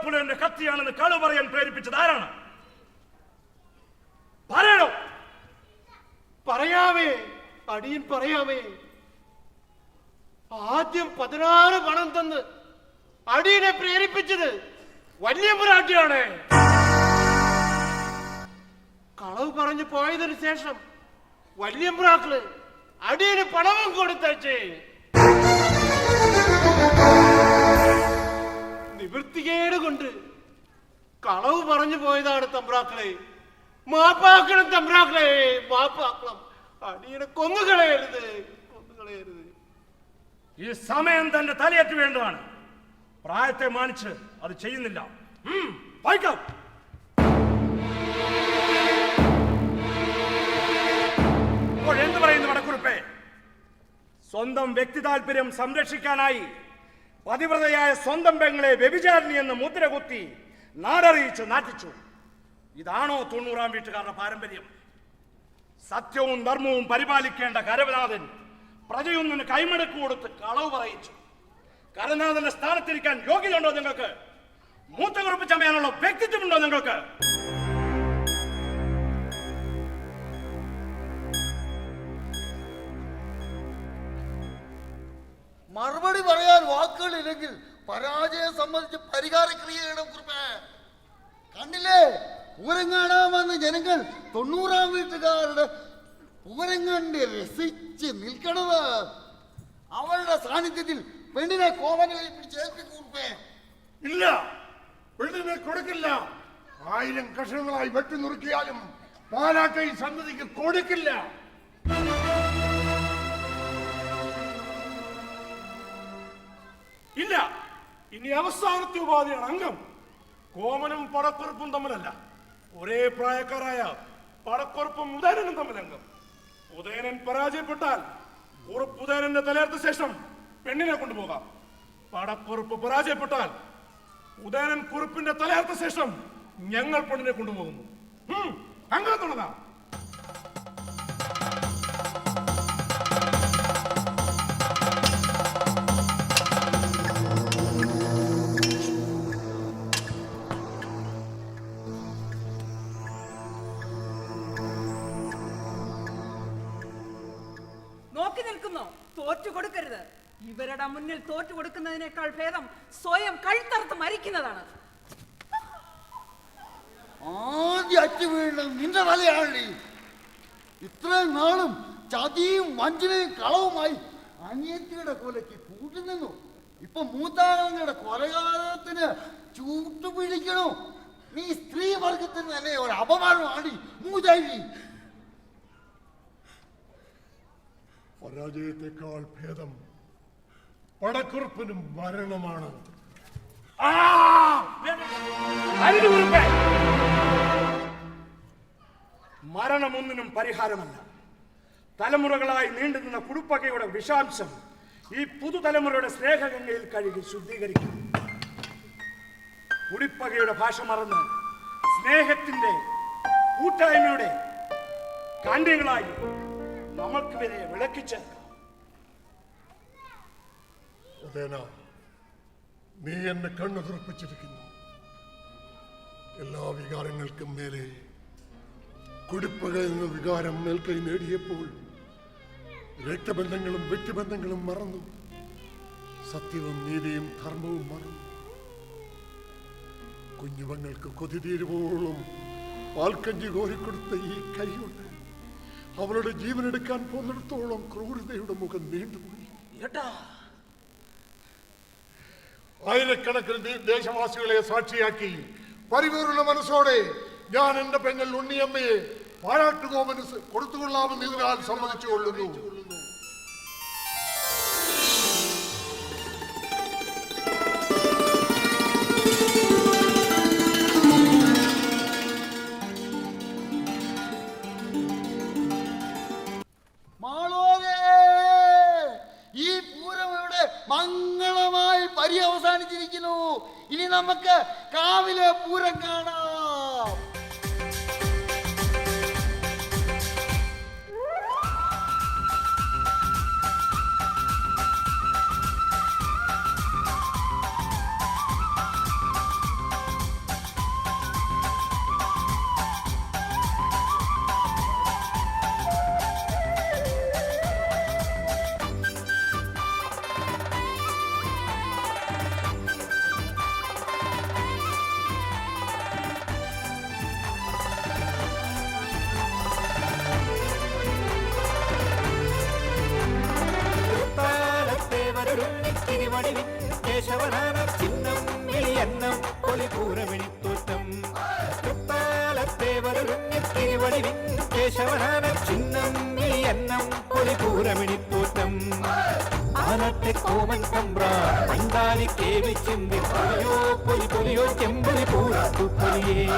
കോലപ്പുലന്റെ കത്തിയാണെന്ന് കളു പറയാൻ പ്രേരിപ്പിച്ചത് ആരാണ്? പറയണോ? പറയാമേ, അടിയൻ പറയാമേ. ആദ്യം 16 പണം തന്ന് അടിയനെ പ്രേരിപ്പിച്ചത് വല്യമ്പുരാട്ടിയാണ്. കളവ് പറഞ്ഞു പോയതിനു ശേഷം വല്യമ്പുരാക്കള് അടിയന് പണവും കൊടുത്തേ. നിവൃത്തികേട് കൊണ്ട് കളവ് പറഞ്ഞു പോയതാണ് തമ്പ്രാക്കളെ. മാപ്പാക്കണം തമ്പ്രാക്കളെ, മാപ്പാക്കണം. അടിയനെ കൊന്നുകളയരുത്, കൊന്നുകളയരുത്. ഈ സമയം തന്റെ തലയേറ്റ് വേണ്ടതാണ്. പ്രായത്തെ മാനിച്ച് അത് ചെയ്യുന്നില്ല. വായിക്കാം. ഇപ്പോൾ എന്ത് പറയുന്നു വടക്കുറുപ്പേ? സ്വന്തം വ്യക്തി താല്പര്യം സംരക്ഷിക്കാനായി പതിവ്രതയായ സ്വന്തം പെങ്ങളെ വ്യഭിചാരിണി എന്ന് മുദ്ര കുത്തി നാടറിയിച്ചു നാട്ടിച്ചു. ഇതാണോ 90-ാം വീട്ടുകാരുടെ പാരമ്പര്യം? സത്യവും ധർമ്മവും പരിപാലിക്കേണ്ട കരവനാഥൻ പ്രജയൊന്നിന് കൈമടക്ക് കൊടുത്ത് കളവ് പറയിച്ചു. കരനാഥന്റെ സ്ഥാനത്തിരിക്കാൻ യോഗ്യതയുണ്ടോ നിങ്ങൾക്ക്? മൂത്ത കുറിപ്പ് ചമയാനുള്ള വ്യക്തിത്വമുണ്ടോ നിങ്ങൾക്ക്? മറുപടി പറയാൻ വാക്കുകളില്ലെങ്കിൽ പരാജയം സംബന്ധിച്ച് പരിഹാരക്രിയ ചെയ്യണം കുറിപ്പേ. കണ്ടില്ലേ, പൂരം കാണാൻ വന്ന ജനങ്ങൾ 90-ാം വീട്ടുകാരുടെ പൂരം കണ്ട് രസിച്ച് നിൽക്കണത്. അവളുടെ സാന്നിധ്യത്തിൽ പെണ്ണിനെ കോവനയിൽ പിടിച്ചേൽപ്പിക്കുറിപ്പേ. ഇല്ല, പെണ്ണിനെ കൊടുക്കില്ല. 1000 കഷണങ്ങളായി വെട്ടി നുറുക്കിയാലും പാലാട്ട ഈ സന്തതിക്ക് കൊടുക്കില്ല. ഇല്ല, ഇനി അവസാനത്തെ ഉപാധിയാണ് അംഗം. കോമനും പടക്കുറുപ്പും തമ്മിലല്ല, ഒരേ പ്രായക്കാരായ പടക്കുറുപ്പും ഉദയനനും തമ്മിൽ അംഗം. ഉദയനൻ പരാജയപ്പെട്ടാൽ ഉദയനന്റെ തലയർത്ത ശേഷം പെണ്ണിനെ കൊണ്ടുപോകാം. പടക്കുറുപ്പ് പരാജയപ്പെട്ടാൽ ഉദയനൻ കുറുപ്പിന്റെ തലയർത്ത ശേഷം ഞങ്ങൾ പെണ്ണിനെ കൊണ്ടുപോകുന്നു. അങ്ങനെ തുണതാ. നോക്കി നിൽക്കുന്നോ? തോറ്റു കൊടുക്കരുത്. ഇവരുടെ മുന്നിൽ തോറ്റു കൊടുക്കുന്നതിനേക്കാൾ ഭേദം സ്വയം കഴുത്തറുത്ത് മരിക്കുന്നതാണ്. ആദ്യം അച്ചു വീണത് നിന്റെ തലയാണി. ഇത്രയും നാളും ചതിയും വഞ്ചനയും കളവുമായി അനിയത്തിയുടെ കൊലയ്ക്ക് കൂട്ടുനിന്നു. ഇപ്പൊ മൂത്താങ്ങളുടെ കൊലപാതകത്തിന് ചൂട്ടുപിടിക്കണോ? നീ സ്ത്രീ വർഗത്തിന് തന്നെ ഒരു അപമാനമാണ് മൂതായി. പരാജയത്തെക്കാൾ ഭേദം പടക്കുറുപ്പിനും മരണമാണ്. മരണമൊന്നിനും പരിഹാരമല്ല. തലമുറകളായി നീണ്ടുനിന്ന കുടുപ്പകയുടെ വിഷാംശം ഈ പുതുതലമുറയുടെ സ്നേഹഗംഗയിൽ കഴുകി ശുദ്ധീകരിക്കും. കുടിപ്പകയുടെ ഭാഷ മറന്ന് സ്നേഹത്തിന്റെ കൂട്ടായ്മയുടെ കാണ്ഡങ്ങളായി നമ്മൾക്ക് വരെ വിളക്കിച്ചേർക്കാം. നീ എന്നെ കണ്ണു തുറപ്പിച്ചിരിക്കുന്നു. എല്ലാ വികാരങ്ങൾക്കും മേലെ കുടിപ്പക എന്ന വികാരം മേൽക്കൈ നേടിയപ്പോൾ രക്തബന്ധങ്ങളും വ്യക്തിബന്ധങ്ങളും മറന്നു. സത്യവും നീതിയും ധർമ്മവും മറന്നു. കുഞ്ഞുമങ്ങൾക്ക് കൊതി തീരുവോളം പാൽക്കഞ്ചി കോരിക്കൊടുത്ത ഈ കൈകൊണ്ട് അവളുടെ ജീവനെടുക്കാൻ പോന്നിടത്തോളം ക്രൂരതയുടെ മുഖം നീണ്ടുപോയി. ആയിരക്കണക്കിന് ദേശവാസികളെ സാക്ഷിയാക്കി പരിപൂർണ മനസ്സോടെ ഞാൻ എന്റെ പെങ്ങൾ ഉണ്ണിയമ്മയെ പാരാട്ടുകോമന് കൊടുത്തുകൊള്ളാമെന്ന് ഇതിനാൽ സമ്മതിച്ചു കൊള്ളുന്നു. മംഗളമായി പര്യവസാനിച്ചിരിക്കുന്നു. ഇനി നമുക്ക് കാവിലെ പൂരം കാണാം. തിരുവടിവിൻ കേശവനാന ചിഹ്നം എളിയന്നം പൊലിപൂരമിണിത്തോറ്റം തൃപ്പാലത്തേവരുങ്ങി തിരുവടിവിൻ കേശവനാന ചിഹ്നം എളിയന്നം പൊലിപൂരമിണിത്തോറ്റം ആനത്തെ കോമൻ തമ്പ്ര പണ്ടാലി കേവി ചിന്തി പൊലിയോ പൊലി പൊലിയോ ചെമ്പൊലി പൂരത്തു പൊലിയേ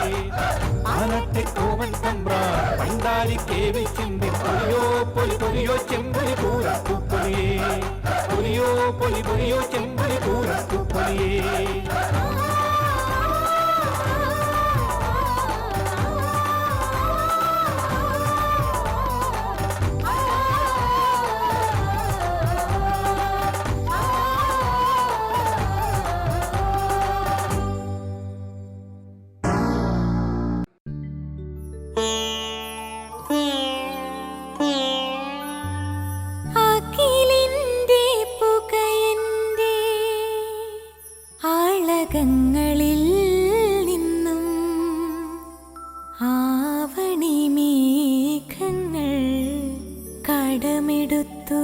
ആനത്തെ കോമൻ തമ്പ്ര പണ്ടാലി കേവി ചിന്തി പൊലിയോ പൊലി പൊലിയോ ചെമ്പൊലി പൂരത്തു പൊലിയേ പൊലിയോ പൊലി പൊലിയോ ചെമ്പൊലി പൂരത്തു പൊലിയേ ങ്ങളിൽ നിന്നും ആവണി മേഘങ്ങൾ കടമെടുത്തു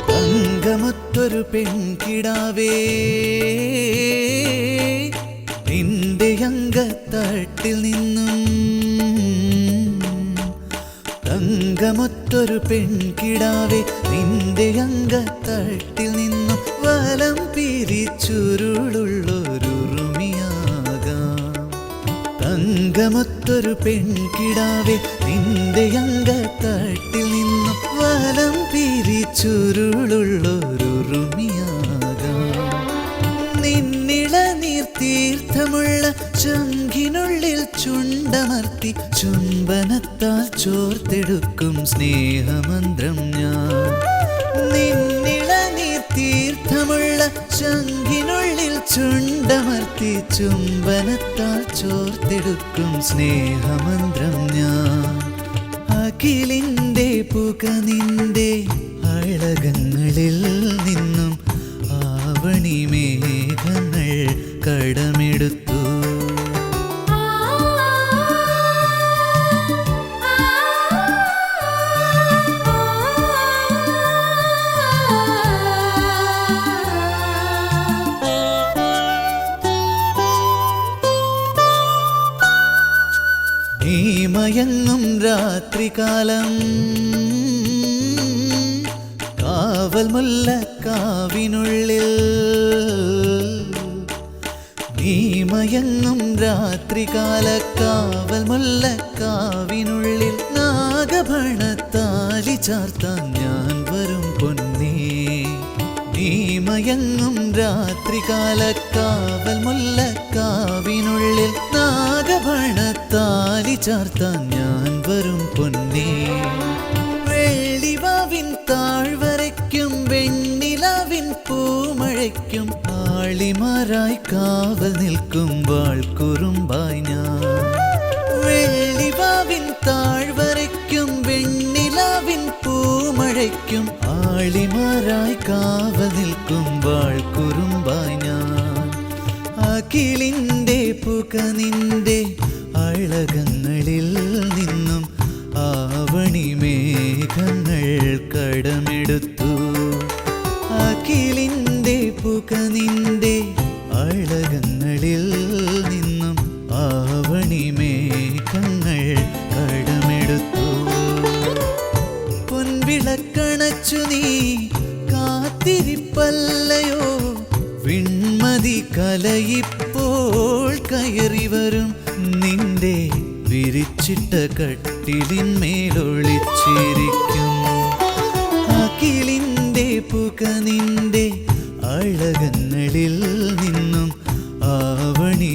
തങ്കമൊത്തൊരു പെൺകിടാവേ നിന്റെ അങ്കത്തട്ടിൽ നിന്നും തങ്കമൊത്തൊരു പെൺകിടാവേ നിന്റെ അങ്കത്തട്ടിൽ നിന്നും വലം പിരിച്ചുരുളുള്ളൊരുറുമിയാകാം തങ്കമൊത്തൊരു പെൺകിടാവേ നിന്റെ അങ്കത്തട്ടിൽ നിന്നും വലം പിരിച്ചുരുളുള്ളൊരുറുമിയാകാം നിന്നിളനീർ തീർത്ഥമുള്ള ചങ്കിനുള്ളിൽ ചുണ്ടമർത്തി ചുംബനത്താൽ ചോർത്തെടുക്കും സ്നേഹമന്ത്രം ഞാൻ നിന്നിളനീർ തീർത്ഥമുള്ള ചങ്കിനുള്ളിൽ ചുണ്ടമർത്തി ചുംബനത്താൽ ചോർത്തെടുക്കും സ്നേഹമന്ത്രം ഞാൻ അഖിലിൻ്റെ പുക നിന്റെ അഴകങ്ങളിൽ നിന്നും ആവണി മേഘങ്ങൾ കടമെടുത്തു രാത്രികാലം കാവൽ മുല്ലക്കാവിനുള്ളിൽ നീ മയങ്ങും രാത്രികാല കാവൽ മുല്ലക്കാവിനുള്ളിൽ നാഗഭണത്താലി ചാർത്താൻ ഞാൻ വരും പൊന്നേ. നീ മയങ്ങും രാത്രികാല കാവൽ മുല്ലക്കാവിനുള്ളിൽ നാഗഭണത്താലി ചാർത്താൻ ഞാൻ വരും പൊന്നേ. വെള്ളിവാവിൻ താഴ്വരയ്ക്കും വെണ്ണിലാവിൻ പൂമഴയ്ക്കും ആളിമാരായി കാവൽ നിൽക്കും വാൾക്കുറുമ്പായി ഞാൻ. വെള്ളിവാവിൻ താഴ്വരയ്ക്കും വെണ്ണിലാവിൻ പൂമഴയ്ക്കും ആളിമാരായി കാവൽ നിൽക്കും വാൾക്കുറുമ്പായി ഞാൻ. അകിലിൻ്റെ പുക നിന്റെ അഴകങ്ങളിൽ നിന്നും ആവണി മേഘങ്ങൾ കടമെടുത്തു. അകിലിൻ്റെ പുക നിന്റെ അഴകങ്ങളിൽ നിന്നും ആവണി മേഘങ്ങൾ കടമെടുത്തു. പൊൻവിളക്കണച്ചു നീ കാത്തിരിപ്പല്ലയോ, വിൺമതി കലയിപ്പോൾ കയറി വരും നിന്റെ വിരിച്ചിട്ട കട്ടിലിന്മേലൊളിച്ചിരിക്കും. അകിലിൻ്റെ പുക നിന്റെ അഴകങ്ങളിൽ നിന്നും ആവണി